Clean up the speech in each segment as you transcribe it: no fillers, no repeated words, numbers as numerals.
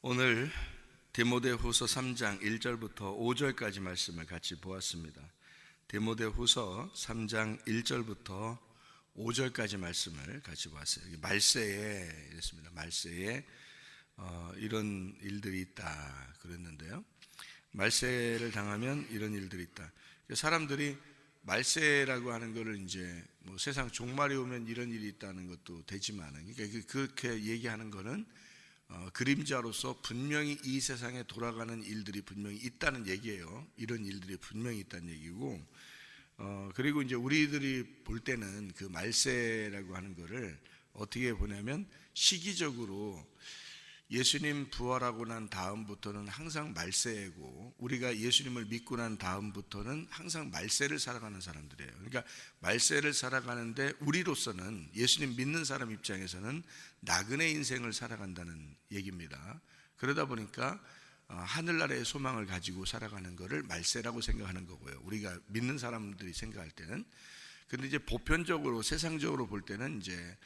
오늘 디모데후서 3장 1절부터 5절까지 말씀을 같이 보았습니다. 디모데후서 3장 1절부터 5절까지 말씀을 같이 보았어요. 말세에 이랬습니다. 말세에 이런 일들이 있다 그랬는데요. 말세를 당하면 이런 일들이 있다. 사람들이 말세라고 하는 거를 이제 뭐 세상 종말이 오면 이런 일이 있다는 것도 되지만, 그러니까 그렇게 얘기하는 거는 그림자로서 분명히 이 세상에 돌아가는 일들이 분명히 있다는 얘기예요. 이런 일들이 분명히 있다는 얘기고, 그리고 이제 우리들이 볼 때는 그 말세라고 하는 거를 어떻게 보냐면 시기적으로 예수님 부활하고 난 다음부터는 항상 말세고, 우리가 예수님을 믿고 난 다음부터는 항상 말세를 살아가는 사람들이에요. 그러니까 말세를 살아가는데 우리로서는, 예수님 믿는 사람 입장에서는 나그네 인생을 살아간다는 얘기입니다. 그러다 보니까 하늘나라의 소망을 가지고 살아가는 것을 말세라고 생각하는 거고요. 우리가 믿는 사람들이 생각할 때는. 근데 이제 보편적으로 세상적으로 볼 때는 이제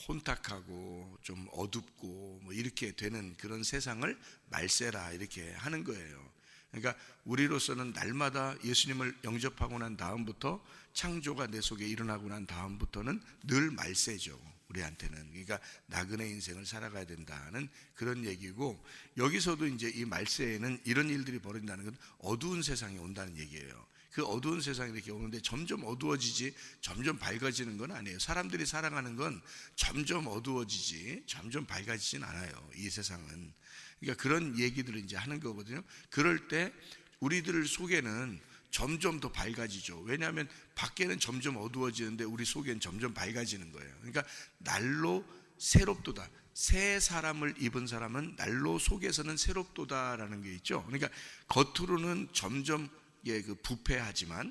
혼탁하고 좀 어둡고 뭐 이렇게 되는 그런 세상을 말세라 이렇게 하는 거예요. 그러니까 우리로서는 날마다 예수님을 영접하고 난 다음부터, 창조가 내 속에 일어나고 난 다음부터는 늘 말세죠, 우리한테는. 그러니까 나그네 인생을 살아가야 된다는 그런 얘기고, 여기서도 이제 이 말세에는 이런 일들이 벌어진다는 건 어두운 세상이 온다는 얘기예요. 그 어두운 세상이 이렇게 오는데 점점 어두워지지 점점 밝아지는 건 아니에요. 사람들이 살아가는 건 점점 어두워지지 점점 밝아지진 않아요, 이 세상은. 그러니까 그런 얘기들을 이제 하는 거거든요. 그럴 때 우리들 속에는 점점 더 밝아지죠. 왜냐하면 밖에는 점점 어두워지는데 우리 속에는 점점 밝아지는 거예요. 그러니까 날로 새롭도다. 새 사람을 입은 사람은 날로 속에서는 새롭도다라는 게 있죠. 그러니까 겉으로는 점점 그 부패하지만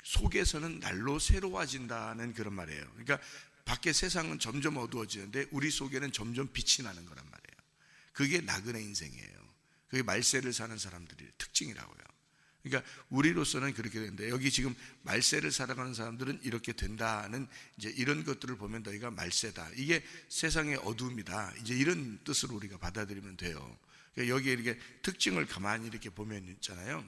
속에서는 날로 새로워진다는 그런 말이에요. 그러니까 밖에 세상은 점점 어두워지는데 우리 속에는 점점 빛이 나는 거란 말이에요. 그게 나그네 인생이에요. 그게 말세를 사는 사람들의 특징이라고요. 그러니까 우리로서는 그렇게 되는데, 여기 지금 말세를 살아가는 사람들은 이렇게 된다는 이제 이런 것들을 보면 너희가 말세다, 이게 세상의 어둠이다, 이제 이런 뜻으로 우리가 받아들이면 돼요. 그러니까 여기에 이렇게 특징을 가만히 이렇게 보면 있잖아요.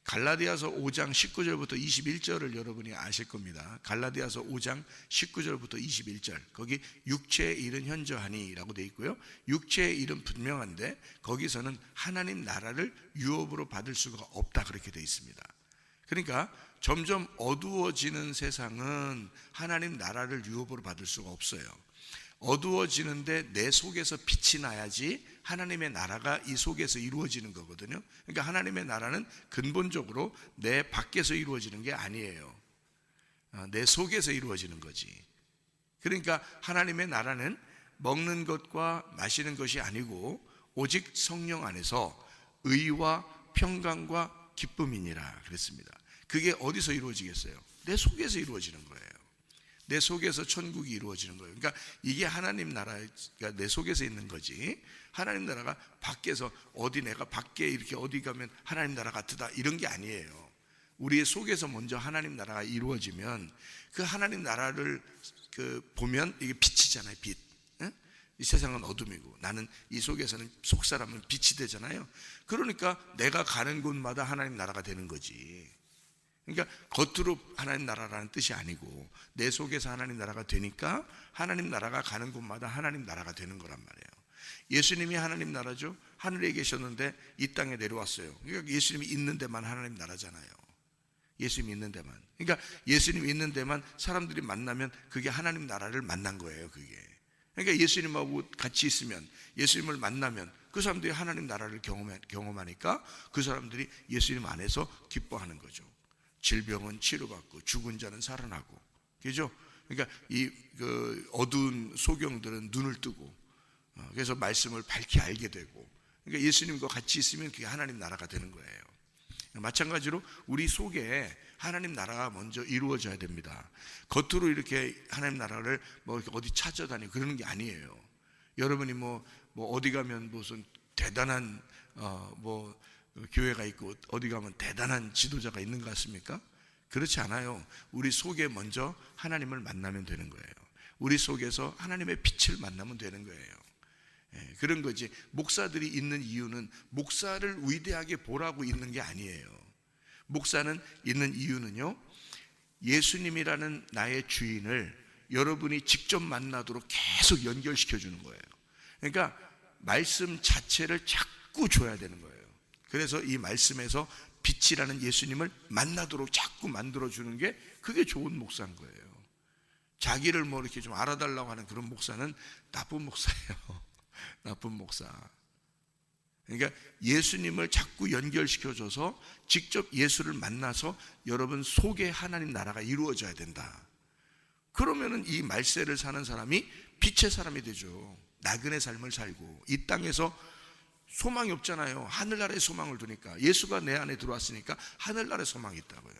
갈라디아서 5장 19절부터 21절을 여러분이 아실 겁니다. 갈라디아서 5장 19절부터 21절, 거기 육체의 일은 현저하니 라고 되어 있고요, 육체의 일은 분명한데 거기서는 하나님 나라를 유업으로 받을 수가 없다 그렇게 되어 있습니다. 그러니까 점점 어두워지는 세상은 하나님 나라를 유업으로 받을 수가 없어요. 어두워지는데 내 속에서 빛이 나야지 하나님의 나라가 이 속에서 이루어지는 거거든요. 그러니까 하나님의 나라는 근본적으로 내 밖에서 이루어지는 게 아니에요. 내 속에서 이루어지는 거지. 그러니까 하나님의 나라는 먹는 것과 마시는 것이 아니고 오직 성령 안에서 의와 평강과 기쁨이니라 그랬습니다. 그게 어디서 이루어지겠어요? 내 속에서 이루어지는 거예요. 내 속에서 천국이 이루어지는 거예요. 그러니까 이게 하나님 나라가 내 속에서 있는 거지, 하나님 나라가 밖에서 어디 내가 밖에 이렇게 어디 가면 하나님 나라 같다 이런 게 아니에요. 우리의 속에서 먼저 하나님 나라가 이루어지면 그 하나님 나라를 보면 이게 빛이잖아요, 빛. 이 세상은 어둠이고 나는 이 속에서는, 속사람은 빛이 되잖아요. 그러니까 내가 가는 곳마다 하나님 나라가 되는 거지. 그러니까 겉으로 하나님 나라라는 뜻이 아니고 내 속에서 하나님 나라가 되니까 하나님 나라가 가는 곳마다 하나님 나라가 되는 거란 말이에요. 예수님이 하나님 나라죠. 하늘에 계셨는데 이 땅에 내려왔어요. 그러니까 예수님이 있는 데만 하나님 나라잖아요. 예수님이 있는 데만. 그러니까 예수님이 있는 데만 사람들이 만나면 그게 하나님 나라를 만난 거예요, 그게. 그러니까 예수님하고 같이 있으면, 예수님을 만나면 그 사람들이 하나님 나라를 경험하니까 그 사람들이 예수님 안에서 기뻐하는 거죠. 질병은 치료받고 죽은 자는 살아나고, 그죠? 그러니까 이 어두운 소경들은 눈을 뜨고, 그래서 말씀을 밝히 알게 되고, 그러니까 예수님과 같이 있으면 그게 하나님 나라가 되는 거예요. 마찬가지로 우리 속에 하나님 나라가 먼저 이루어져야 됩니다. 겉으로 이렇게 하나님 나라를 뭐 어디 찾아다니고 그러는 게 아니에요. 여러분이 뭐 어디 가면 무슨 대단한 교회가 있고 어디 가면 대단한 지도자가 있는 것 같습니까? 그렇지 않아요. 우리 속에 먼저 하나님을 만나면 되는 거예요. 우리 속에서 하나님의 빛을 만나면 되는 거예요. 그런 거지. 목사들이 있는 이유는 목사를 위대하게 보라고 있는 게 아니에요. 목사는 있는 이유는요, 예수님이라는 나의 주인을 여러분이 직접 만나도록 계속 연결시켜 주는 거예요. 그러니까 말씀 자체를 자꾸 줘야 되는 거예요. 그래서 이 말씀에서 빛이라는 예수님을 만나도록 자꾸 만들어 주는 게, 그게 좋은 목사인 거예요. 자기를 뭐 이렇게 좀 알아달라고 하는 그런 목사는 나쁜 목사예요. 나쁜 목사. 그러니까 예수님을 자꾸 연결시켜줘서 직접 예수를 만나서 여러분 속에 하나님 나라가 이루어져야 된다. 그러면은 이 말세를 사는 사람이 빛의 사람이 되죠. 나그네 삶을 살고, 이 땅에서 소망이 없잖아요. 하늘나라에 소망을 두니까. 예수가 내 안에 들어왔으니까 하늘나라에 소망이 있다고요.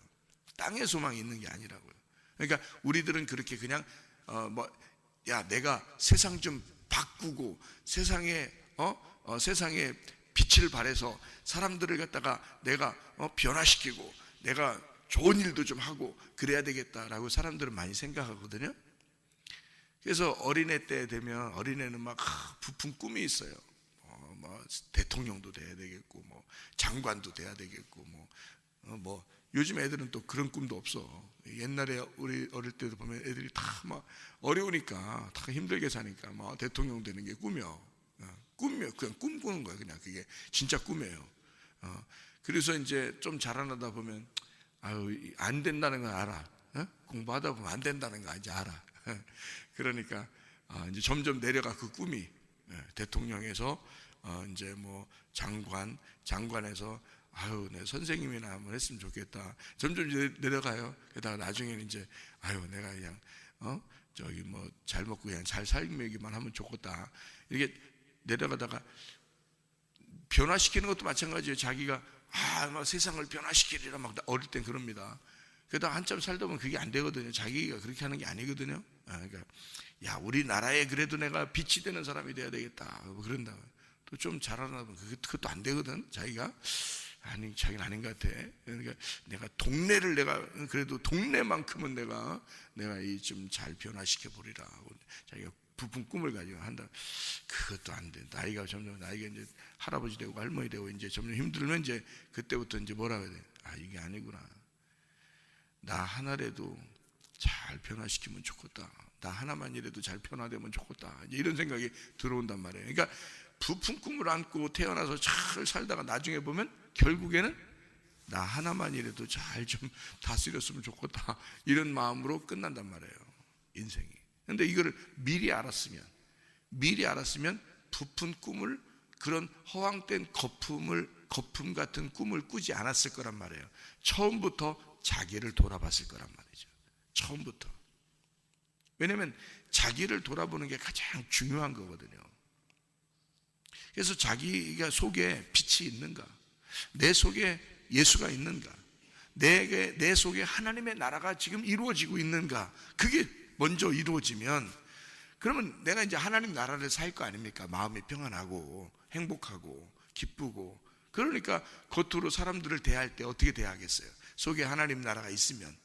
땅에 소망이 있는 게 아니라고요. 그러니까 우리들은 그렇게 그냥 내가 세상 좀 바꾸고 세상에 세상에 빛을 발해서 사람들을 갖다가 내가 변화시키고 내가 좋은 일도 좀 하고 그래야 되겠다라고 사람들은 많이 생각하거든요. 그래서 어린애 때 되면 어린애는 막 부푼 꿈이 있어요. 대통령도 돼야 되겠고, 장관도 돼야 되겠고, 요즘 애들은 또 그런 꿈도 없어. 옛날에 우리 어릴 때도 보면 애들이 다 막 어려우니까 다 힘들게 사니까 막 대통령 되는 게 꿈이요. 꿈이요. 그냥 꿈꾸는 거예요. 그냥 그게 진짜 꿈이에요. 그래서 이제 좀 자라나다 보면 안 된다는 걸 알아. 공부하다 보면 안 된다는 거 이제 알아. 그러니까 이제 점점 내려가 그 꿈이 대통령에서 이제 장관에서 내 선생님이나 한번 했으면 좋겠다. 점점 이제 내려가요. 게다가 나중에는 이제 내가 그냥 잘 먹고 그냥 잘 살기만 하면 좋겠다. 이렇게 내려가다가 변화시키는 것도 마찬가지예요. 자기가 막 세상을 변화시키리라 막 어릴 땐 그럽니다. 그러다가 한참 살다 보면 그게 안 되거든요. 자기가 그렇게 하는 게 아니거든요. 그러니까 우리나라에 그래도 내가 빛이 되는 사람이 돼야 되겠다. 그런다. 또 좀 자라나 보면 그것도 안 되거든. 자기는 아닌 것 같아. 그러니까 내가 동네를 그래도 동네만큼은 내가 이 좀 잘 변화시켜 보리라. 자기가 부푼 꿈을 가지고 한다. 그것도 안 돼. 나이가 이제 할아버지 되고 할머니 되고 이제 점점 힘들면 이제 그때부터 이제 뭐라 그래? 이게 아니구나. 나 하나라도 잘 변화시키면 좋겠다. 나 하나만이라도 잘 변화되면 좋겠다. 이제 이런 생각이 들어온단 말이에요. 그러니까 부푼 꿈을 안고 태어나서 잘 살다가 나중에 보면 결국에는 나 하나만이라도 잘 좀 다스렸으면 좋겠다. 이런 마음으로 끝난단 말이에요. 인생이. 근데 이거를 미리 알았으면 부푼 꿈을, 그런 허황된 거품 같은 꿈을 꾸지 않았을 거란 말이에요. 처음부터 자기를 돌아봤을 거란 말이죠. 처음부터. 왜냐하면 자기를 돌아보는 게 가장 중요한 거거든요. 그래서 자기가 속에 빛이 있는가, 내 속에 예수가 있는가, 내 속에 하나님의 나라가 지금 이루어지고 있는가, 그게 먼저 이루어지면 그러면 내가 이제 하나님 나라를 살 거 아닙니까? 마음이 평안하고 행복하고 기쁘고. 그러니까 겉으로 사람들을 대할 때 어떻게 대하겠어요? 속에 하나님 나라가 있으면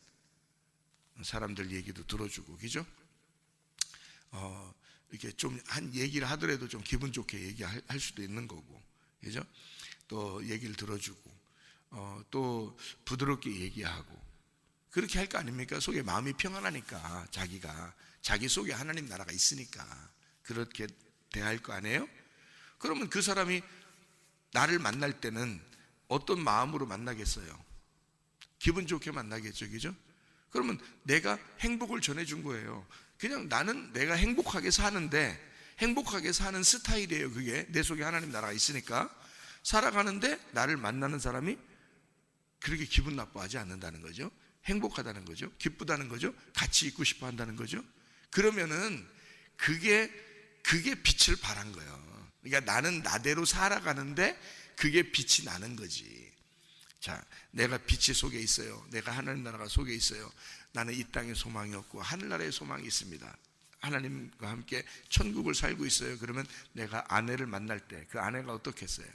사람들 얘기도 들어주고, 그죠? 이렇게 좀 한 얘기를 하더라도 좀 기분 좋게 얘기할 수도 있는 거고, 그죠? 또 얘기를 들어주고, 또 부드럽게 얘기하고, 그렇게 할 거 아닙니까? 속에 마음이 평안하니까, 자기 속에 하나님 나라가 있으니까 그렇게 대할 거 아니에요? 그러면 그 사람이 나를 만날 때는 어떤 마음으로 만나겠어요? 기분 좋게 만나겠죠, 그죠? 그러면 내가 행복을 전해준 거예요. 그냥 나는 내가 행복하게 사는데, 행복하게 사는 스타일이에요. 그게 내 속에 하나님 나라가 있으니까 살아가는데 나를 만나는 사람이 그렇게 기분 나빠하지 않는다는 거죠. 행복하다는 거죠. 기쁘다는 거죠. 같이 있고 싶어 한다는 거죠. 그러면은 그게 빛을 발한 거예요. 그러니까 나는 나대로 살아가는데 그게 빛이 나는 거지. 자, 내가 빛이 속에 있어요. 내가 하나님 나라가 속에 있어요. 나는 이 땅에 소망이 없고 하늘나라에 소망이 있습니다. 하나님과 함께 천국을 살고 있어요. 그러면 내가 아내를 만날 때 그 아내가 어떻겠어요?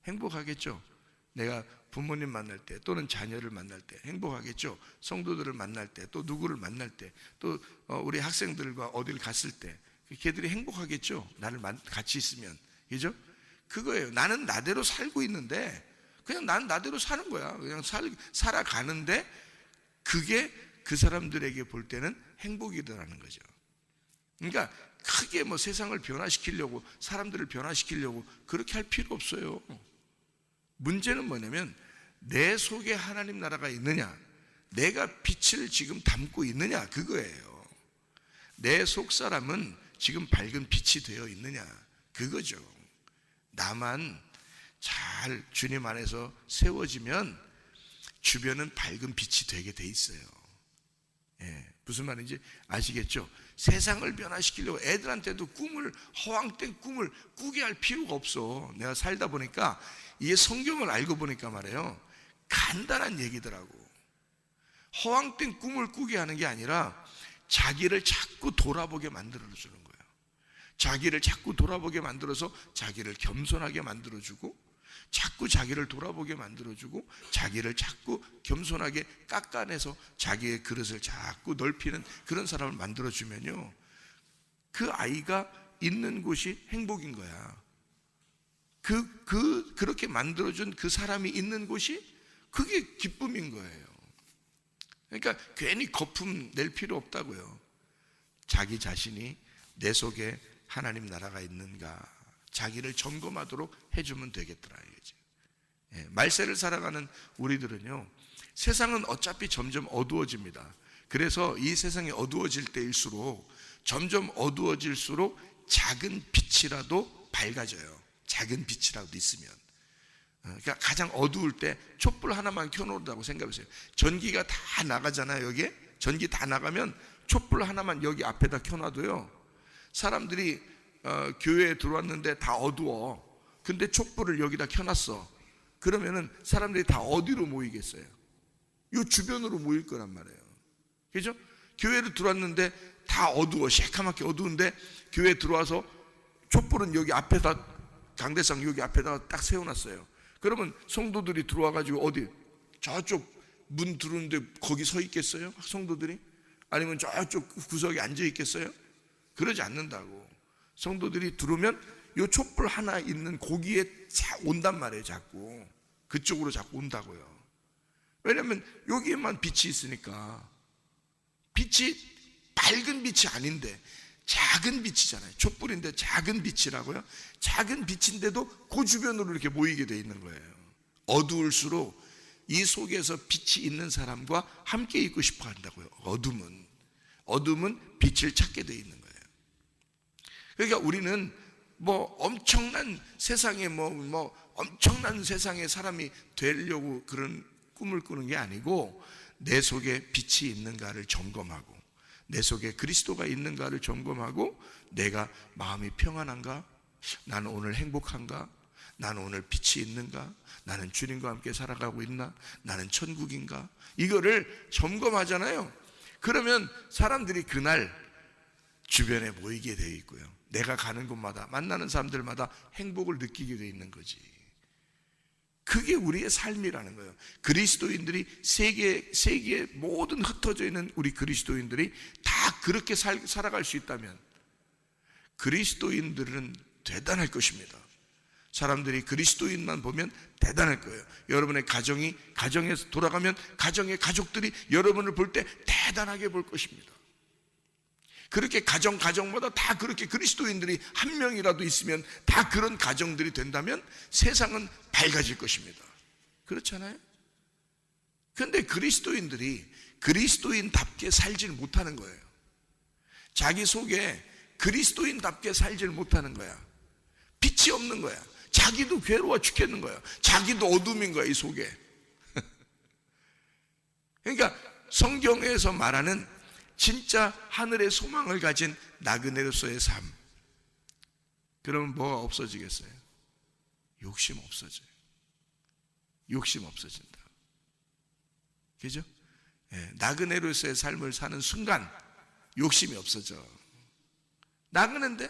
행복하겠죠? 내가 부모님 만날 때 또는 자녀를 만날 때 행복하겠죠? 성도들을 만날 때, 또 누구를 만날 때, 또 우리 학생들과 어딜 갔을 때, 걔들이 행복하겠죠. 나를 같이 있으면. 그죠? 그거예요. 나는 나대로 살고 있는데 그냥 난 나대로 사는 거야. 그냥 살아가는데 그게 그 사람들에게 볼 때는 행복이더라는 거죠. 그러니까 크게 뭐 세상을 변화시키려고, 사람들을 변화시키려고 그렇게 할 필요 없어요. 문제는 뭐냐면 내 속에 하나님 나라가 있느냐, 내가 빛을 지금 담고 있느냐, 그거예요. 내 속 사람은 지금 밝은 빛이 되어 있느냐, 그거죠. 나만 잘 주님 안에서 세워지면 주변은 밝은 빛이 되게 돼 있어요. 무슨 말인지 아시겠죠? 세상을 변화시키려고 애들한테도 허황된 꿈을 꾸게 할 필요가 없어. 내가 살다 보니까 이게 성경을 알고 보니까 말이에요, 간단한 얘기더라고. 허황된 꿈을 꾸게 하는 게 아니라 자기를 자꾸 돌아보게 만들어주는 거예요. 자기를 자꾸 돌아보게 만들어서 자기를 겸손하게 만들어주고, 자꾸 자기를 돌아보게 만들어주고, 자기를 자꾸 겸손하게 깎아내서 자기의 그릇을 자꾸 넓히는 그런 사람을 만들어주면요, 그 아이가 있는 곳이 행복인 거야. 그렇게 만들어준 그 사람이 있는 곳이 그게 기쁨인 거예요. 그러니까 괜히 거품 낼 필요 없다고요. 자기 자신이 내 속에 하나님 나라가 있는가, 자기를 점검하도록 해주면 되겠더라 이거지. 말세를 살아가는 우리들은요, 세상은 어차피 점점 어두워집니다. 그래서 이 세상이 어두워질 때일수록, 점점 어두워질수록 작은 빛이라도 밝아져요. 작은 빛이라도 있으면. 그러니까 가장 어두울 때 촛불 하나만 켜놓는다고 생각해보세요. 전기가 다 나가잖아요. 여기에 전기 다 나가면 촛불 하나만 여기 앞에다 켜놔도요, 사람들이 교회에 들어왔는데 다 어두워. 근데 촛불을 여기다 켜놨어. 그러면은 사람들이 다 어디로 모이겠어요? 요 주변으로 모일 거란 말이에요. 그죠? 교회를 들어왔는데 다 어두워, 새카맣게 어두운데 교회에 들어와서 촛불은 여기 앞에다, 강대상 여기 앞에다가 딱 세워놨어요. 그러면 성도들이 들어와가지고 어디 저쪽 문 들어오는데 거기 서 있겠어요? 성도들이? 아니면 저쪽 구석에 앉아 있겠어요? 그러지 않는다고. 성도들이 들어오면 요 촛불 하나 있는 고기에 온단 말이에요. 자꾸 그쪽으로 자꾸 온다고요. 왜냐면 여기에만 빛이 있으니까. 빛이 밝은 빛이 아닌데 작은 빛이잖아요. 촛불인데 작은 빛이라고요. 작은 빛인데도 그 주변으로 이렇게 모이게 돼 있는 거예요. 어두울수록 이 속에서 빛이 있는 사람과 함께 있고 싶어 한다고요. 어둠은 빛을 찾게 돼 있는 거예요. 그러니까 우리는 뭐 엄청난 세상에 뭐 엄청난 세상의 사람이 되려고 그런 꿈을 꾸는 게 아니고, 내 속에 빛이 있는가를 점검하고, 내 속에 그리스도가 있는가를 점검하고, 내가 마음이 평안한가? 나는 오늘 행복한가? 나는 오늘 빛이 있는가? 나는 주님과 함께 살아가고 있나? 나는 천국인가? 이거를 점검하잖아요. 그러면 사람들이 그날 주변에 모이게 되어 있고요, 내가 가는 곳마다 만나는 사람들마다 행복을 느끼게 되어 있는 거지. 그게 우리의 삶이라는 거예요. 그리스도인들이 세계에 모든 흩어져 있는 우리 그리스도인들이 다 그렇게 살아갈 수 있다면 그리스도인들은 대단할 것입니다. 사람들이 그리스도인만 보면 대단할 거예요. 여러분의 가정에서 돌아가면 가정의 가족들이 여러분을 볼 때 대단하게 볼 것입니다. 그렇게 가정마다 다 그렇게 그리스도인들이 한 명이라도 있으면, 다 그런 가정들이 된다면 세상은 밝아질 것입니다. 그렇잖아요? 그런데 그리스도인들이 그리스도인답게 살질 못하는 거예요. 자기 속에 그리스도인답게 살질 못하는 거야. 빛이 없는 거야. 자기도 괴로워 죽겠는 거야. 자기도 어둠인 거야, 이 속에. 그러니까 성경에서 말하는 진짜 하늘의 소망을 가진 나그네로서의 삶, 그러면 뭐가 없어지겠어요? 욕심 없어져요. 욕심 없어진다. 그죠? 나그네로서의 삶을 사는 순간 욕심이 없어져. 나그네인데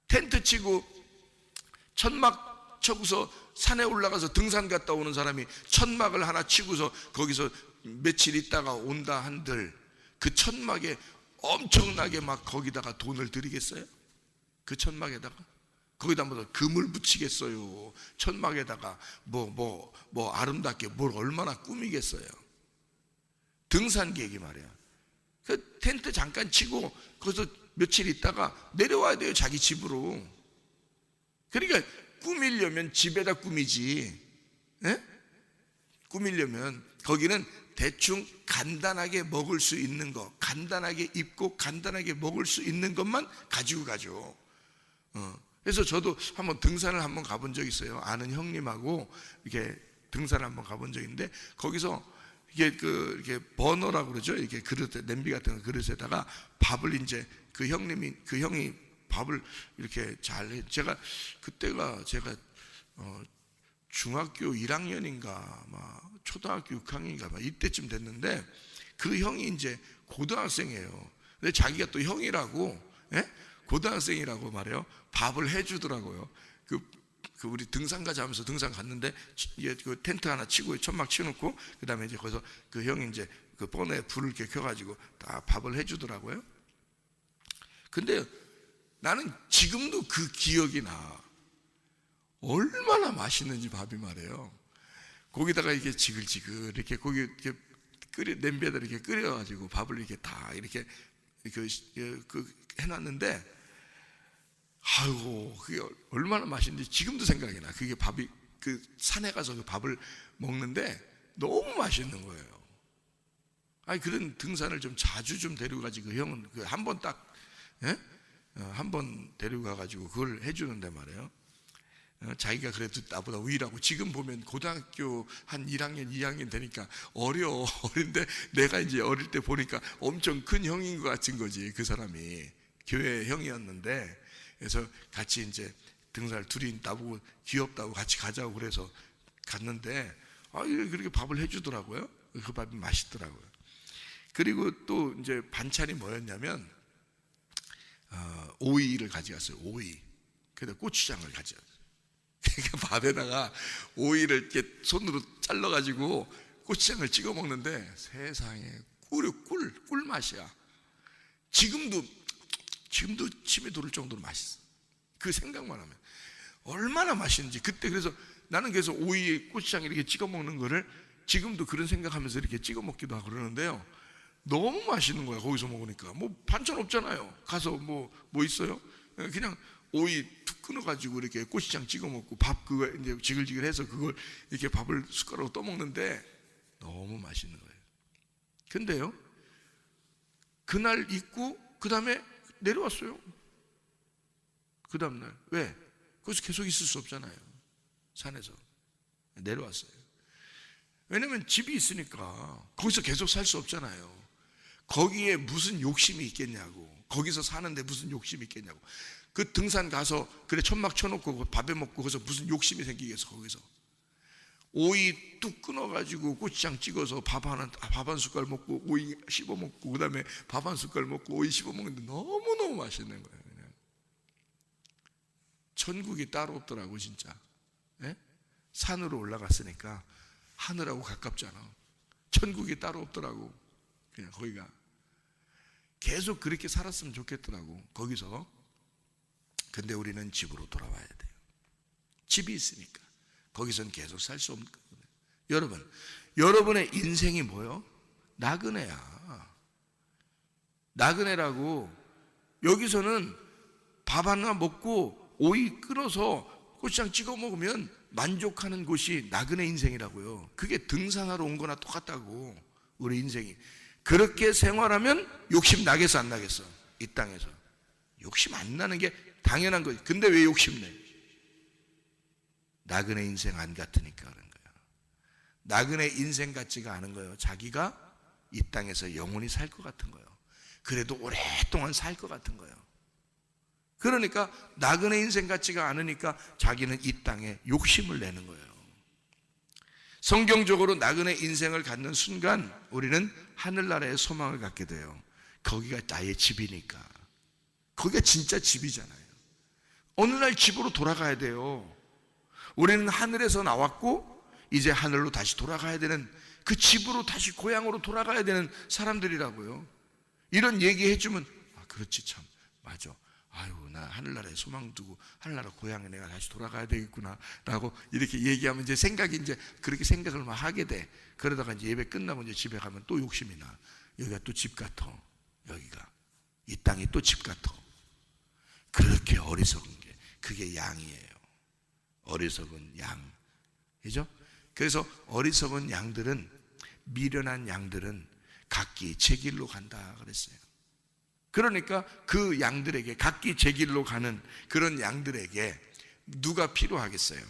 텐트 치고 천막 쳐고서 산에 올라가서 등산 갔다 오는 사람이 천막을 하나 치고서 거기서 며칠 있다가 온다 한들, 그 천막에 엄청나게 막 거기다가 돈을 들이겠어요? 그 천막에다가? 거기다 뭐 금을 붙이겠어요? 천막에다가 뭐 아름답게 뭘 얼마나 꾸미겠어요? 등산객이 말이야. 그 텐트 잠깐 치고 거기서 며칠 있다가 내려와야 돼요, 자기 집으로. 그러니까 꾸미려면 집에다 꾸미지. 예? 꾸미려면 거기는 대충 간단하게 먹을 수 있는 거, 간단하게 입고 간단하게 먹을 수 있는 것만 가지고 가죠. 그래서 저도 한번 등산을 한번 가본 적이 있어요. 아는 형님하고 이렇게 등산을 한번 가본 적이 있는데, 거기서 이렇게 버너라고 그러죠. 이렇게 그릇에, 냄비 같은 그릇에다가 밥을 이제 그 형이 밥을 이렇게 잘 해. 그때가 제가 중학교 1학년인가 막 초등학교 6학년인가 막 이때쯤 됐는데, 그 형이 이제 고등학생이에요. 근데 자기가 또 형이라고, 예? 고등학생이라고 말해요. 밥을 해주더라고요. 그 우리 등산 가자 하면서 등산 갔는데, 그 텐트 하나 치고 천막 치놓고, 그 다음에 이제 거기서 그 형이 이제 그 버너에 불을 이렇게 켜가지고 다 밥을 해주더라고요. 근데 나는 지금도 그 기억이 나. 얼마나 맛있는지 밥이 말이에요. 거기다가 이렇게 지글지글 이렇게 고기 이렇게 냄비에다 이렇게 끓여가지고 밥을 이렇게 다 이렇게 해놨는데, 아이고 그게 얼마나 맛있는지 지금도 생각이 나. 그게 밥이, 그 산에 가서 그 밥을 먹는데 너무 맛있는 거예요. 아니, 그런 등산을 좀 자주 좀 데리고 가지. 그 형은 그 한 번 딱, 예? 한 번 데리고 가가지고 그걸 해주는데 말이에요. 자기가 그래도 나보다 우위라고. 지금 보면 고등학교 한 1학년 2학년 되니까 어린데, 내가 이제 어릴 때 보니까 엄청 큰 형인 것 같은 거지. 그 사람이 교회 형이었는데, 그래서 같이 이제 등산을 둘이 나보고 귀엽다고 같이 가자고 그래서 갔는데, 그렇게 밥을 해주더라고요. 그 밥이 맛있더라고요. 그리고 또 이제 반찬이 뭐였냐면 오이를 가져갔어요. 오이. 그래서 고추장을 가져갔어요. 그러니까 밥에다가 오이를 이렇게 손으로 잘라가지고 고추장을 찍어 먹는데, 세상에 꿀 맛이야. 지금도 침이 돌을 정도로 맛있어. 그 생각만 하면 얼마나 맛있는지. 그때 그래서 나는 계속 오이에 고추장 이렇게 찍어 먹는 거를 지금도 그런 생각하면서 이렇게 찍어 먹기도 하고 그러는데요, 너무 맛있는 거야. 거기서 먹으니까 뭐 반찬 없잖아요. 가서 뭐 있어요? 그냥 오이 툭 끊어가지고 이렇게 고추장 찍어 먹고, 밥 그거 이제 지글지글해서 그걸 이렇게 밥을 숟가락으로 떠먹는데 너무 맛있는 거예요. 근데요, 그날 있고 그 다음에 내려왔어요. 그 다음날. 왜? 거기서 계속 있을 수 없잖아요. 산에서 내려왔어요. 왜냐면 집이 있으니까 거기서 계속 살 수 없잖아요. 거기에 무슨 욕심이 있겠냐고. 거기서 사는데 무슨 욕심이 있겠냐고. 그 등산 가서 그래 천막 쳐놓고 밥에 먹고 거기서 무슨 욕심이 생기겠어. 거기서 오이 뚝 끊어가지고 고추장 찍어서 밥 한 숟갈 먹고 오이 씹어 먹고, 그 다음에 밥 한 숟갈 먹고 오이 씹어 먹는데 너무너무 맛있는 거예요. 그냥 천국이 따로 없더라고 진짜. 예? 산으로 올라갔으니까 하늘하고 가깝잖아. 천국이 따로 없더라고. 그냥 거기가 계속 그렇게 살았으면 좋겠더라고 거기서. 근데 우리는 집으로 돌아와야 돼요. 집이 있으니까 거기선 계속 살 수 없는 거예요. 여러분의 인생이 뭐요? 나그네야. 나그네라고. 여기서는 밥 하나 먹고 오이 끓여서 고추장 찍어 먹으면 만족하는 곳이 나그네 인생이라고요. 그게 등산하러 온 거나 똑같다고. 우리 인생이 그렇게 생활하면 욕심 나겠어 안 나겠어? 이 땅에서 욕심 안 나는 게 당연한 거지. 근데 왜 욕심내? 나그네 인생 안 같으니까 그런 거야. 나그네 인생 같지가 않은 거예요. 자기가 이 땅에서 영원히 살 것 같은 거예요. 그래도 오랫동안 살 것 같은 거예요. 그러니까 나그네 인생 같지가 않으니까 자기는 이 땅에 욕심을 내는 거예요. 성경적으로 나그네 인생을 갖는 순간 우리는 하늘나라의 소망을 갖게 돼요. 거기가 나의 집이니까. 거기가 진짜 집이잖아요. 어느 날 집으로 돌아가야 돼요. 우리는 하늘에서 나왔고 이제 하늘로 다시 돌아가야 되는, 그 집으로 다시 고향으로 돌아가야 되는 사람들이라고요. 이런 얘기해 주면 그렇지 참 맞아. 아유 나 하늘나라에 소망 두고 하늘나라 고향에 내가 다시 돌아가야 되겠구나 라고 이렇게 얘기하면 이제 생각이 이제 그렇게 생각을 막 하게 돼. 그러다가 이제 예배 끝나고 이제 집에 가면 또 욕심이 나. 여기가 또 집 같아. 여기가 이 땅이 또 집 같아. 그렇게 어리석은 게 그게 양이에요. 어리석은 양. 그죠? 그래서 어리석은 양들은 미련한 양들은 각기 제 길로 간다 그랬어요. 그러니까 그 양들에게 각기 제 길로 가는 그런 양들에게 누가 필요하겠어요?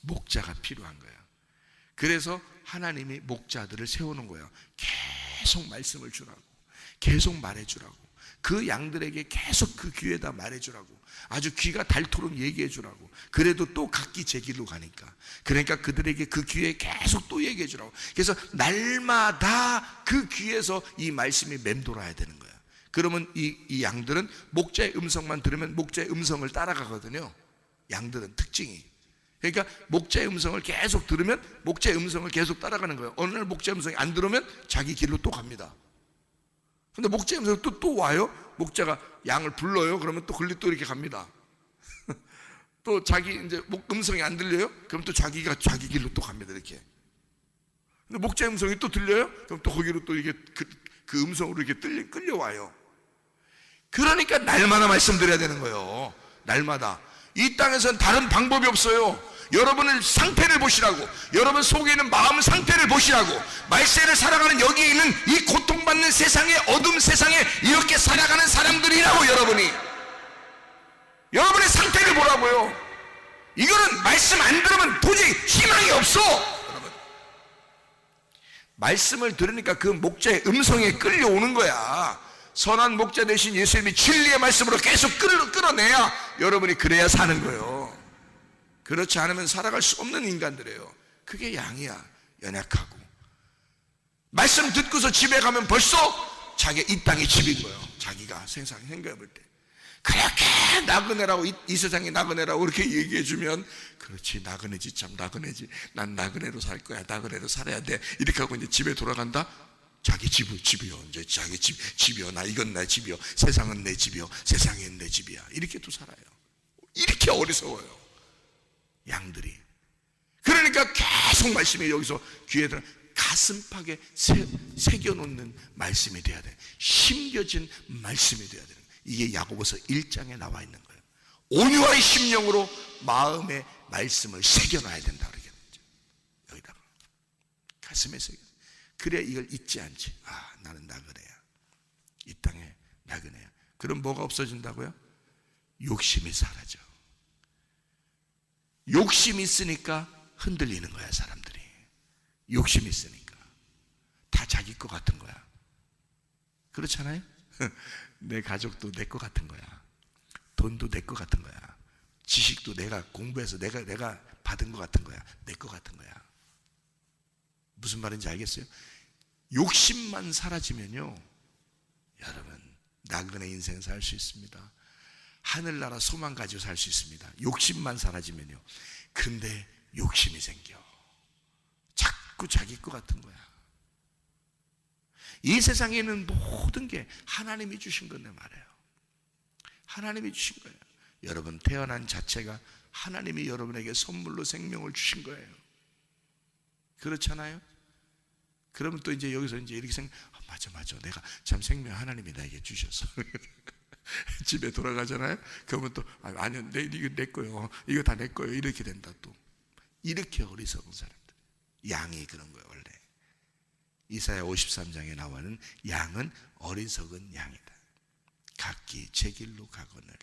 목자가 필요한 거예요. 그래서 하나님이 목자들을 세우는 거예요. 계속 말씀을 주라고, 계속 말해주라고, 그 양들에게 계속 그 귀에다 말해주라고, 아주 귀가 닳도록 얘기해 주라고. 그래도 또 각기 제 길로 가니까, 그러니까 그들에게 그 귀에 계속 또 얘기해 주라고. 그래서 날마다 그 귀에서 이 말씀이 맴돌아야 되는 거야. 그러면 이 양들은 목자의 음성만 들으면 목자의 음성을 따라가거든요. 양들은 특징이. 그러니까 목자의 음성을 계속 들으면 목자의 음성을 계속 따라가는 거예요. 어느 날 목자의 음성이 안 들으면 자기 길로 또 갑니다. 근데 목자의 음성이 또 와요. 목자가 양을 불러요. 그러면 또 글리 또 이렇게 갑니다. 또 자기 이제 음성이 안 들려요. 그럼 또 자기가 자기 길로 또 갑니다. 이렇게. 근데 목자의 음성이 또 들려요. 그럼 또 거기로 또 이게 그 음성으로 이렇게 끌려와요. 그러니까 날마다 말씀드려야 되는 거예요. 날마다. 이 땅에서는 다른 방법이 없어요. 여러분의 상태를 보시라고, 여러분 속에 있는 마음 상태를 보시라고. 말세를 살아가는 여기에 있는 이 고통받는 세상에, 어둠 세상에 이렇게 살아가는 사람들이라고. 여러분의 상태를 보라고요. 이거는 말씀 안 들으면 도저히 희망이 없어. 여러분, 말씀을 들으니까 그 목자의 음성에 끌려오는 거야. 선한 목자 대신 예수님이 진리의 말씀으로 계속 끌어내야 여러분이 그래야 사는 거예요. 그렇지 않으면 살아갈 수 없는 인간들이에요. 그게 양이야. 연약하고. 말씀 듣고서 집에 가면 벌써 자기 이 땅이 집인 거예요. 자기가 생각해 볼 때. 그렇게 나그네라고 이 세상에 나그네라고 그렇게 얘기해 주면, 그렇지 나그네지 참 나그네지, 난 나그네로 살 거야, 나그네로 살아야 돼, 이렇게 하고 이제 집에 돌아간다. 자기 집이요. 이제 자기 집이요. 나 이건 내 집이요. 세상은 내 집이요. 세상은 내 집이야. 이렇게 또 살아요. 이렇게 어리석어요. 양들이. 그러니까 계속 말씀이 여기서 귀에 들어 가슴팍에 새겨놓는 말씀이 돼야 돼. 심겨진 말씀이 돼야 되는 거예요. 이게 야고보서 1장에 나와 있는 거예요. 온유한 심령으로 마음의 말씀을 새겨놔야 된다 그러겠죠. 여기다가 가슴에 새겨. 그래 이걸 잊지 않지. 나는 나그네야. 이 땅에 나그네야. 그럼 뭐가 없어진다고요? 욕심이 사라져. 욕심이 있으니까 흔들리는 거야, 사람들이. 욕심이 있으니까 다 자기 거 같은 거야. 그렇잖아요? 내 가족도 내 거 같은 거야. 돈도 내 거 같은 거야. 지식도 내가 공부해서 내가 받은 거 같은 거야. 내 거 같은 거야. 무슨 말인지 알겠어요? 욕심만 사라지면요, 여러분 나그네 인생 살 수 있습니다. 하늘나라 소망 가지고 살 수 있습니다. 욕심만 사라지면요. 근데 욕심이 생겨. 자꾸 자기 것 같은 거야. 이 세상에는 모든 게 하나님이 주신 건데 말이에요. 하나님이 주신 거예요. 여러분 태어난 자체가 하나님이 여러분에게 선물로 생명을 주신 거예요. 그렇잖아요? 그러면 또 이제 여기서 이제 이렇게 맞아 내가 참 생명 하나님이 나에게 주셔서 집에 돌아가잖아요. 그러면 또 아니요, 이거 내 거요, 이거 다 내 거요, 이렇게 된다. 또 이렇게 어리석은 사람들. 양이 그런 거예요. 원래 이사야 53장에 나오는 양은 어리석은 양이다. 각기 제 길로 가거늘.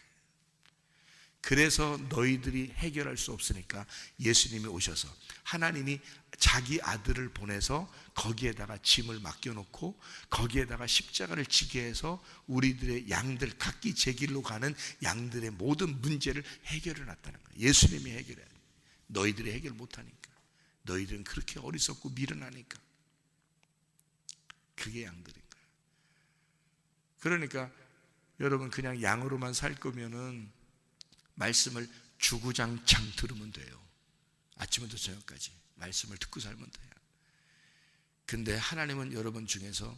그래서 너희들이 해결할 수 없으니까 예수님이 오셔서, 하나님이 자기 아들을 보내서 거기에다가 짐을 맡겨놓고 거기에다가 십자가를 지게 해서 우리들의 양들, 각기 제 길로 가는 양들의 모든 문제를 해결해 놨다는 거예요. 예수님이 해결해야 돼. 너희들이 해결 못하니까. 너희들은 그렇게 어리석고 미련하니까. 그게 양들인 거예요. 그러니까 여러분 그냥 양으로만 살 거면은 말씀을 주구장창 들으면 돼요. 아침부터 저녁까지 말씀을 듣고 살면 돼요. 근데 하나님은 여러분 중에서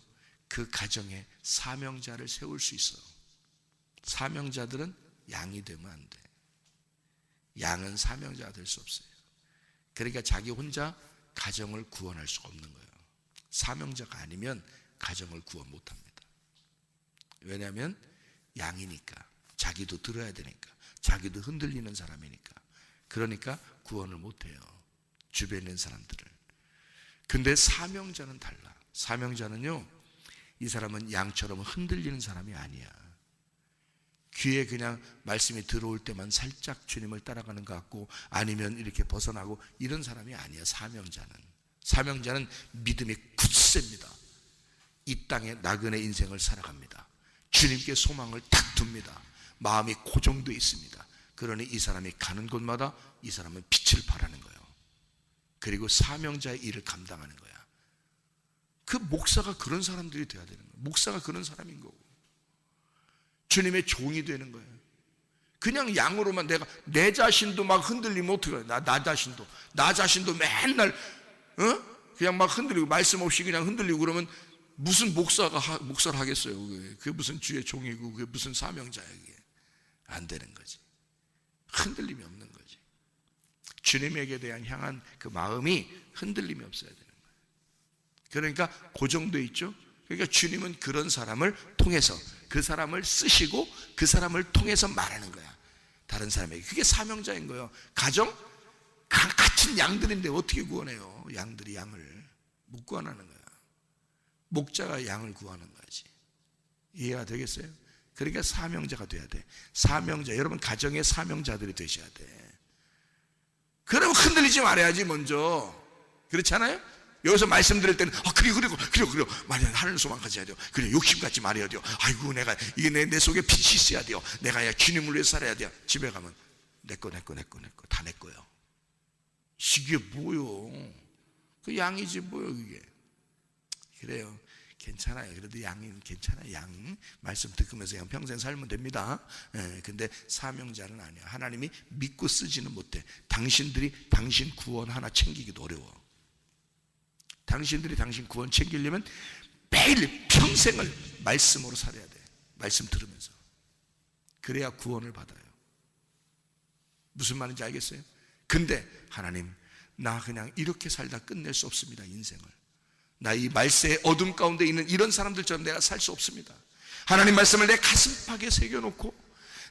그 가정에 사명자를 세울 수 있어. 사명자들은 양이 되면 안 돼. 양은 사명자가 될 수 없어요. 그러니까 자기 혼자 가정을 구원할 수가 없는 거예요. 사명자가 아니면 가정을 구원 못합니다. 왜냐하면 양이니까, 자기도 들어야 되니까, 자기도 흔들리는 사람이니까. 그러니까 구원을 못해요, 주변에 있는 사람들을. 근데 사명자는 달라. 사명자는요, 이 사람은 양처럼 흔들리는 사람이 아니야. 귀에 그냥 말씀이 들어올 때만 살짝 주님을 따라가는 것 같고, 아니면 이렇게 벗어나고, 이런 사람이 아니야. 사명자는 믿음이 굳셉니다. 이 땅에 나그네 인생을 살아갑니다. 주님께 소망을 탁 둡니다. 마음이 고정되어 있습니다. 그러니 이 사람이 가는 곳마다 이 사람은 빛을 발하는 거예요. 그리고 사명자의 일을 감당하는 거야. 그 목사가 그런 사람들이 돼야 되는 거예요. 목사가 그런 사람인 거고, 주님의 종이 되는 거예요. 그냥 양으로만 내 자신도 막 흔들리면 어떡해. 나 자신도 맨날 그냥 막 흔들리고, 말씀 없이 그냥 흔들리고 그러면 무슨 목사를 하겠어요. 그게 무슨 주의 종이고, 그게 무슨 사명자야. 그게 안 되는 거지. 흔들림이 없는 거지. 주님에게 대한 향한 그 마음이 흔들림이 없어야 되는 거예요. 그러니까 고정돼 있죠. 그러니까 주님은 그런 사람을 통해서, 그 사람을 쓰시고 그 사람을 통해서 말하는 거야, 다른 사람에게. 그게 사명자인 거예요. 가정 갇힌 양들인데 어떻게 구원해요? 양들이 양을 못 구원하는 거야. 목자가 양을 구하는 거지. 이해가 되겠어요? 그러니까 사명자가 돼야 돼. 사명자, 여러분 가정의 사명자들이 되셔야 돼. 그럼 흔들리지 말아야지 먼저. 그렇잖아요? 여기서 말씀드릴 때는 그래요 말이야, 하늘 소망 가져야 돼요. 그래, 욕심 갖지 말아야 돼요. 아이고, 내가 이게 내 속에 빛이 있어야 돼요. 내가 주님을 위해 살아야 돼요. 집에 가면 내 거 다 내 거예요. 이게 뭐요? 그 양이지 뭐요 그게. 그래요. 괜찮아요. 그래도 양은 괜찮아요. 양 말씀 듣으면서 그냥 평생 살면 됩니다. 근데 사명자는 아니야. 하나님이 믿고 쓰지는 못해. 당신들이 당신 구원 하나 챙기기도 어려워. 당신들이 당신 구원 챙기려면 매일 평생을 말씀으로 살아야 돼. 말씀 들으면서. 그래야 구원을 받아요. 무슨 말인지 알겠어요? 근데 하나님, 나 그냥 이렇게 살다 끝낼 수 없습니다. 인생을. 나 이 말세의 어둠 가운데 있는 이런 사람들처럼 내가 살 수 없습니다. 하나님 말씀을 내 가슴팍에 새겨놓고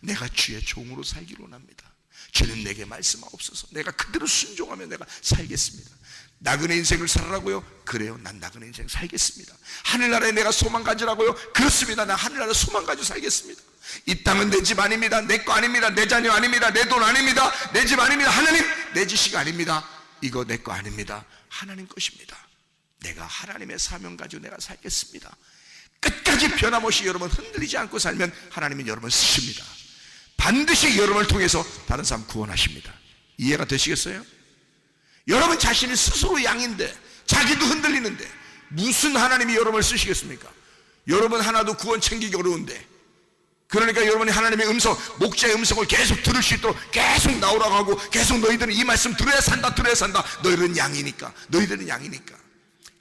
내가 주의 종으로 살기로 합니다. 주님 내게 말씀하옵소서. 내가 그대로 순종하며 내가 살겠습니다. 나그네 인생을 살아라고요? 그래요. 난 나그네 인생 살겠습니다. 하늘나라에 내가 소망 가지라고요? 그렇습니다. 나 하늘나라에 소망 가지고 살겠습니다. 이 땅은 내 집 아닙니다. 내 거 아닙니다. 내 자녀 아닙니다. 내 돈 아닙니다. 내 집 아닙니다. 하나님, 내 지식 아닙니다. 이거 내 거 아닙니다. 하나님 것입니다. 내가 하나님의 사명 가지고 내가 살겠습니다. 끝까지 변함없이 여러분 흔들리지 않고 살면 하나님은 여러분을 쓰십니다. 반드시 여러분을 통해서 다른 사람 구원하십니다. 이해가 되시겠어요? 여러분 자신이 스스로 양인데, 자기도 흔들리는데 무슨 하나님이 여러분을 쓰시겠습니까? 여러분 하나도 구원 챙기기 어려운데. 그러니까 여러분이 하나님의 음성, 목자의 음성을 계속 들을 수 있도록 계속 나오라고 하고, 계속 너희들은 이 말씀 들어야 산다. 너희들은 양이니까.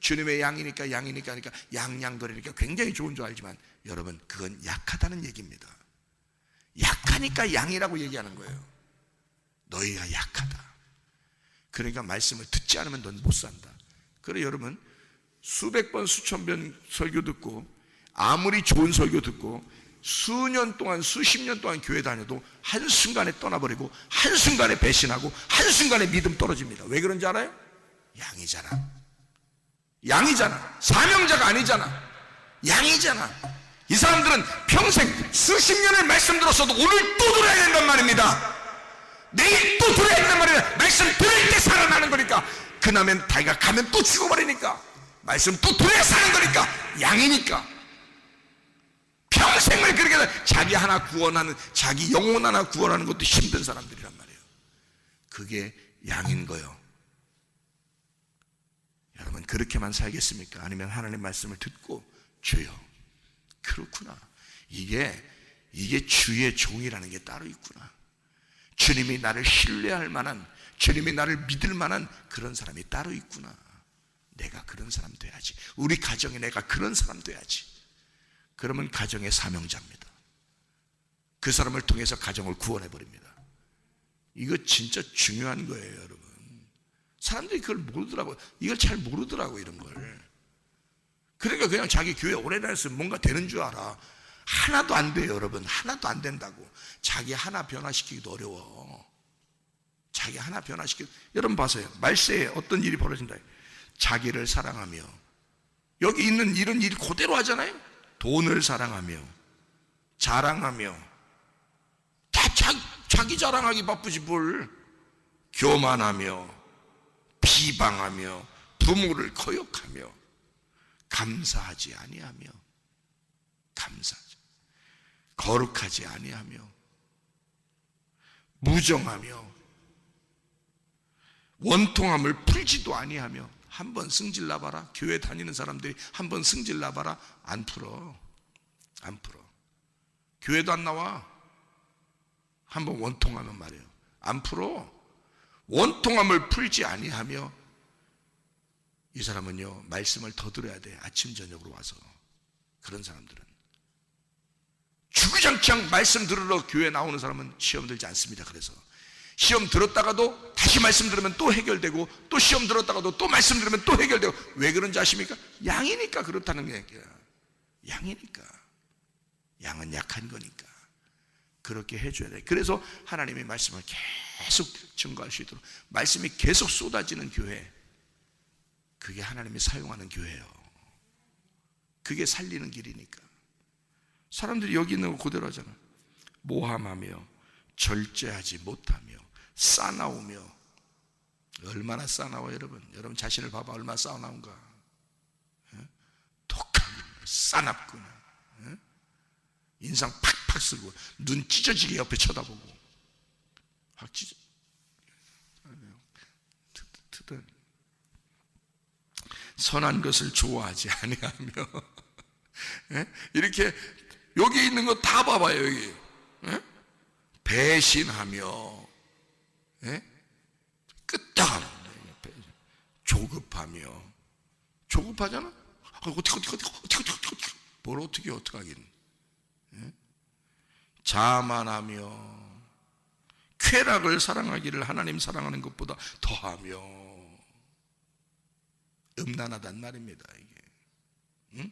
주님의 양이니까 그러니까 양거리니까 굉장히 좋은 줄 알지만 여러분, 그건 약하다는 얘기입니다. 약하니까 양이라고 얘기하는 거예요. 너희가 약하다. 그러니까 말씀을 듣지 않으면 넌 못 산다. 그래, 여러분 수백 번 수천 번 설교 듣고, 아무리 좋은 설교 듣고 수년 동안 수십 년 동안 교회 다녀도 한순간에 떠나버리고, 한순간에 배신하고, 한순간에 믿음 떨어집니다. 왜 그런지 알아요? 양이잖아. 사명자가 아니잖아. 양이잖아. 이 사람들은 평생 수십 년을 말씀 들었어도 오늘 또 들어야 된단 말입니다. 내일 또 들어야 된단 말이야. 말씀 들을 때 살아나는 거니까. 그나면 다이가 가면 또 죽어버리니까 말씀 또 들어야 사는 거니까. 양이니까 평생을 그렇게 자기 하나 구원하는, 자기 영혼 하나 구원하는 것도 힘든 사람들이란 말이에요. 그게 양인 거예요. 여러분 그렇게만 살겠습니까? 아니면 하나님 말씀을 듣고 주여, 그렇구나, 이게 주의 종이라는 게 따로 있구나, 주님이 나를 신뢰할 만한, 주님이 나를 믿을 만한 그런 사람이 따로 있구나, 내가 그런 사람 돼야지. 우리 가정에 내가 그런 사람 돼야지. 그러면 가정의 사명자입니다. 그 사람을 통해서 가정을 구원해 버립니다. 이거 진짜 중요한 거예요, 여러분. 사람들이 그걸 모르더라고요. 이걸 잘 모르더라고요, 이런 걸. 그러니까 그냥 자기 교회 오래 다녔으면 뭔가 되는 줄 알아. 하나도 안 돼요, 여러분. 하나도 안 된다고. 자기 하나 변화시키기도 어려워. 자기 하나 변화시키기도. 여러분 봐세요. 말세에 어떤 일이 벌어진다. 자기를 사랑하며, 여기 있는 이런 일 그대로 하잖아요. 돈을 사랑하며, 자랑하며, 다 자기 자랑하기 바쁘지 뭘. 교만하며, 비방하며, 부모를 거역하며, 감사하지 아니하며, 감사하지, 거룩하지 아니하며, 무정하며, 원통함을 풀지도 아니하며. 한번 승질 나봐라. 교회 다니는 사람들이 한번 승질 나봐라. 안 풀어. 안 풀어. 교회도 안 나와. 한번 원통하면 말이에요. 안 풀어. 원통함을 풀지 아니하며. 이 사람은요, 말씀을 더 들어야 돼. 아침 저녁으로 와서. 그런 사람들은 주구장창 말씀 들으러 교회 나오는 사람은 시험 들지 않습니다. 그래서 시험 들었다가도 다시 말씀 들으면 또 해결되고, 또 시험 들었다가도 또 말씀 들으면 또 해결되고. 왜 그런지 아십니까? 양이니까 그렇다는 얘기야. 양이니까. 양은 약한 거니까 그렇게 해줘야 돼. 그래서 하나님의 말씀을 계속 증거할 수 있도록 말씀이 계속 쏟아지는 교회, 그게 하나님이 사용하는 교회예요. 그게 살리는 길이니까. 사람들이 여기 있는 거 그대로 하잖아. 모함하며, 절제하지 못하며, 싸나우며. 얼마나 싸나워 여러분. 여러분 자신을 봐봐. 얼마나 싸나운가. 독하구나, 싸납구나. 인상 팍팍 쓰고, 눈 찢어지게 옆에 쳐다보고. 확 찢어. 선한 것을 좋아하지 아니하며. 이렇게 여기 있는 거 다 봐봐요. 여기 배신하며, 끄떡하며, 조급하며. 조급하잖아. 어떻게 뭘 어떻게 하긴. 자만하며, 쾌락을 사랑하기를 하나님 사랑하는 것보다 더하며. 음란하단 말입니다, 이게. 응?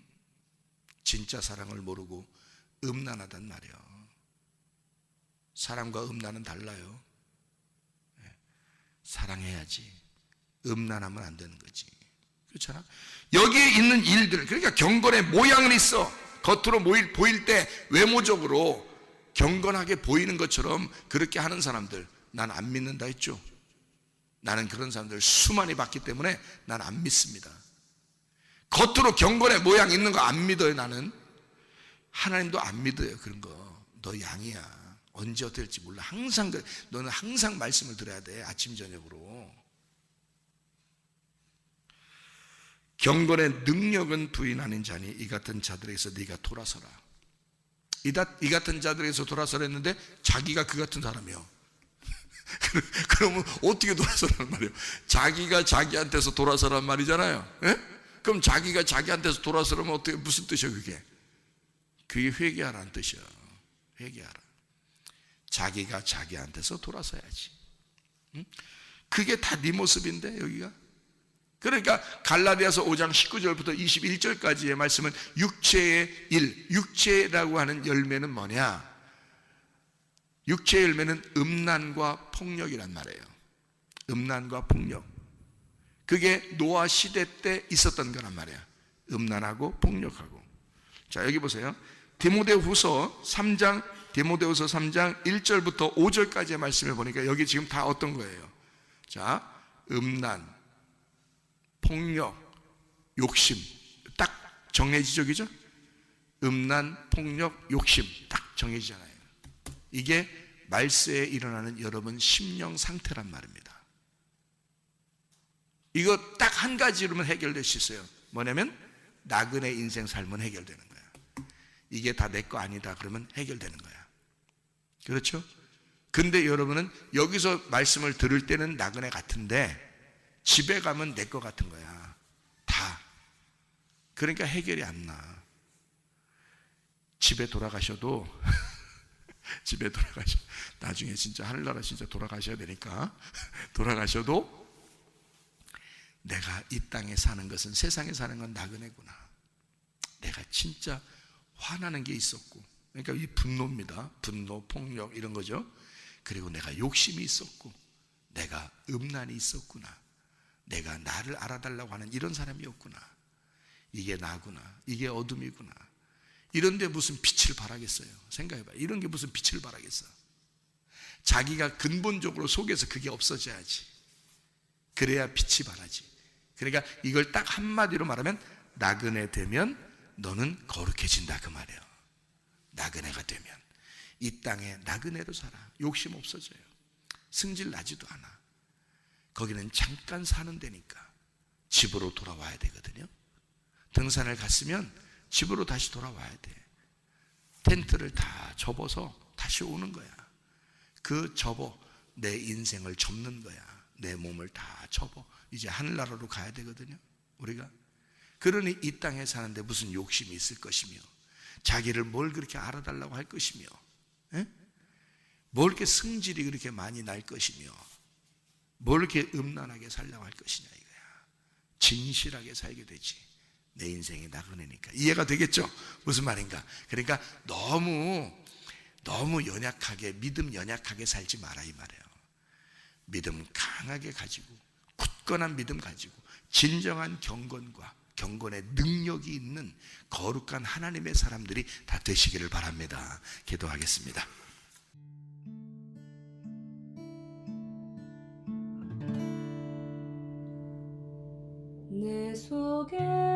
진짜 사랑을 모르고 음란하단 말이야. 사랑과 음란은 달라요. 사랑해야지. 음란하면 안 되는 거지. 그렇잖아? 여기에 있는 일들, 그러니까 경건의 모양은 있어. 겉으로 보일 때 외모적으로 경건하게 보이는 것처럼 그렇게 하는 사람들, 난 안 믿는다 했죠. 나는 그런 사람들 수많이 봤기 때문에 난 안 믿습니다. 겉으로 경건의 모양 있는 거 안 믿어요. 나는 하나님도 안 믿어요. 그런 거. 너 양이야. 언제 어떻게 될지 몰라. 항상 너는 항상 말씀을 들어야 돼. 아침 저녁으로. 경건의 능력은 부인하는 자니 이 같은 자들에게서 네가 돌아서라. 이 같은 자들에게서 돌아서라 했는데 자기가 그 같은 사람이요. 그러면 어떻게 돌아서란 말이에요? 자기가 자기한테서 돌아서란 말이잖아요. 그럼 자기가 자기한테서 돌아서면 어떻게, 무슨 뜻이야 그게? 그게 회개하라는 뜻이야. 회개하라. 자기가 자기한테서 돌아서야지. 그게 다 네 모습인데 여기가. 그러니까 갈라디아서 5장 19절부터 21절까지의 말씀은 육체의 일, 육체라고 하는 열매는 뭐냐? 육체의 열매는 음란과 폭력이란 말이에요. 음란과 폭력. 그게 노아 시대 때 있었던 거란 말이야. 음란하고 폭력하고. 자, 여기 보세요. 디모데후서 3장 1절부터 5절까지의 말씀을 보니까 여기 지금 다 어떤 거예요? 자, 음란, 폭력, 욕심 딱 정해지죠, 그죠? 음란, 폭력, 욕심 딱 정해지잖아요. 이게 말세에 일어나는 여러분 심령 상태란 말입니다. 이거 딱 한 가지로만 해결될 수 있어요. 뭐냐면 나그네 인생 삶은 해결되는 거야. 이게 다 내 거 아니다 그러면 해결되는 거야. 그렇죠? 근데 여러분은 여기서 말씀을 들을 때는 나그네 같은데 집에 가면 내 거 같은 거야. 그러니까 해결이 안 나. 집에 돌아가셔도 집에 돌아가셔. 나중에 진짜 하늘나라 진짜 돌아가셔야 되니까 돌아가셔도 내가 이 땅에 사는 것은, 세상에 사는 건 나그네구나. 내가 진짜 화나는 게 있었고, 그러니까 이 분노입니다. 분노, 폭력 이런 거죠. 그리고 내가 욕심이 있었고, 내가 음란이 있었구나. 내가 나를 알아달라고 하는 이런 사람이었구나. 이게 나구나. 이게 어둠이구나. 이런데 무슨 빛을 발하겠어요? 생각해봐. 이런 게 무슨 빛을 발하겠어? 자기가 근본적으로 속에서 그게 없어져야지. 그래야 빛이 발하지. 그러니까 이걸 딱 한마디로 말하면, 나그네 되면 너는 거룩해진다 그 말이에요. 나그네가 되면 이 땅에 나그네로 살아. 욕심 없어져요. 승질 나지도 않아. 거기는 잠깐 사는 데니까 집으로 돌아와야 되거든요. 등산을 갔으면 집으로 다시 돌아와야 돼. 텐트를 다 접어서 다시 오는 거야. 그 접어 내 인생을 접는 거야. 내 몸을 다 접어 이제 하늘나라로 가야 되거든요. 우리가 그러니 이 땅에 사는데 무슨 욕심이 있을 것이며, 자기를 뭘 그렇게 알아달라고 할 것이며, 뭘 이렇게 성질이 그렇게 많이 날 것이며, 뭘 이렇게 음란하게 살려고 할 것이냐 이거야. 진실하게 살게 되지. 내 인생이 나그네니까. 이해가 되겠죠? 무슨 말인가? 그러니까 너무 연약하게, 믿음 연약하게 살지 마라 이 말이에요. 믿음 강하게 가지고, 굳건한 믿음 가지고, 진정한 경건의 능력이 있는 거룩한 하나님의 사람들이 다 되시기를 바랍니다. 기도하겠습니다. 내 속에